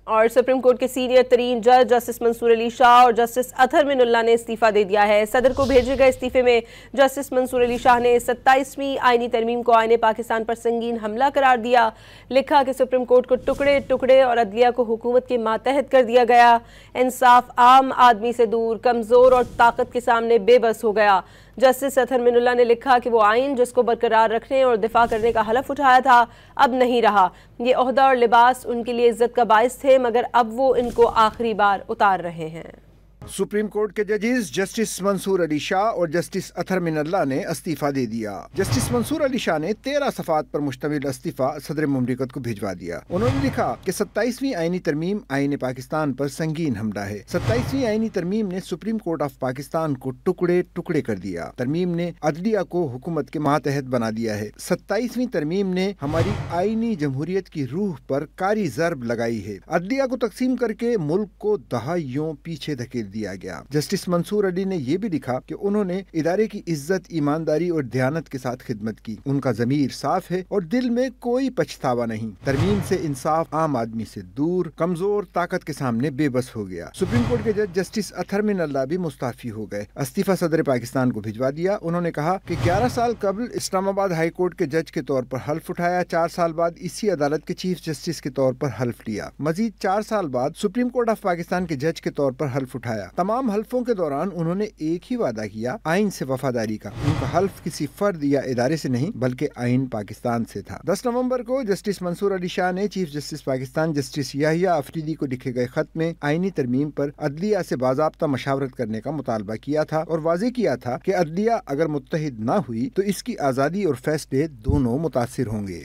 اور supreme court کے senior ترین جج جسٹس منصور علی شاہ اور جسٹس اطہر من اللہ نے استعفیٰ دے دیا ہے۔ صدر کو بھیجے گئے استعفے میں جسٹس منصور علی شاہ نے 27ویں آئینی ترمیم کو آئین پاکستان پر سنگین حملہ قرار دیا۔ لکھا کہ سپریم کورٹ کو ٹکڑے ٹکڑے اور عدلیہ کو حکومت کے ماتحت کر دیا گیا۔ انصاف عام آدمی سے دور، کمزور اور طاقت کے سامنے بے بس ہو گیا۔ جسٹس اطہر من اللہ نے لکھا کہ وہ آئین جس کو برقرار رکھنے اور دفاع کرنے کا حلف اٹھایا تھا اب نہیں رہا۔ یہ عہدہ اور لباس ان کے لیے عزت کا باعث تھے، مگر اب وہ ان کو آخری بار اتار رہے ہیں۔ سپریم کورٹ کے ججز جسٹس منصور علی شاہ اور جسٹس اطہر من اللہ نے استعفیٰ دے دیا۔ جسٹس منصور علی شاہ نے 13 صفحات پر مشتمل استعفیٰ صدر مملکت کو بھجوا دیا۔ انہوں نے لکھا کہ 27ویں آئینی ترمیم آئین پاکستان پر سنگین حملہ ہے۔ 27ویں آئینی ترمیم نے سپریم کورٹ آف پاکستان کو ٹکڑے ٹکڑے کر دیا۔ ترمیم نے عدلیہ کو حکومت کے ماتحت بنا دیا ہے۔ 27ویں ترمیم نے ہماری آئینی جمہوریت کی روح پر کاری ضرب لگائی ہے۔ عدلیہ کو تقسیم کر کے ملک کو دہائیوں پیچھے دھکیل دیا گیا۔ جسٹس منصور علی نے یہ بھی لکھا کہ انہوں نے ادارے کی عزت، ایمانداری اور دیانت کے ساتھ خدمت کی۔ ان کا ضمیر صاف ہے اور دل میں کوئی پچھتاوا نہیں۔ ترمیم سے انصاف عام آدمی سے دور، کمزور طاقت کے سامنے بے بس ہو گیا۔ سپریم کورٹ کے جج جسٹس اطہر من اللہ بھی مستعفی ہو گئے۔ استعفیٰ صدر پاکستان کو بھجوا دیا۔ انہوں نے کہا کہ 11 سال قبل اسلام آباد ہائی کورٹ کے جج کے طور پر حلف اٹھایا، 4 سال بعد اسی عدالت کے چیف جسٹس کے طور پر حلف لیا، مزید 4 سال بعد سپریم کورٹ آف پاکستان کے جج کے طور پر حلف اٹھایا۔ تمام حلفوں کے دوران انہوں نے ایک ہی وعدہ کیا، آئین سے وفاداری کا۔ ان کا حلف کسی فرد یا ادارے سے نہیں بلکہ آئین پاکستان سے تھا۔ 10 نومبر کو جسٹس منصور علی شاہ نے چیف جسٹس پاکستان جسٹس یحییٰ آفریدی کو لکھے گئے خط میں آئینی ترمیم پر عدلیہ سے باضابطہ مشاورت کرنے کا مطالبہ کیا تھا اور واضح کیا تھا کہ عدلیہ اگر متحد نہ ہوئی تو اس کی آزادی اور فیصلے دونوں متاثر ہوں گے۔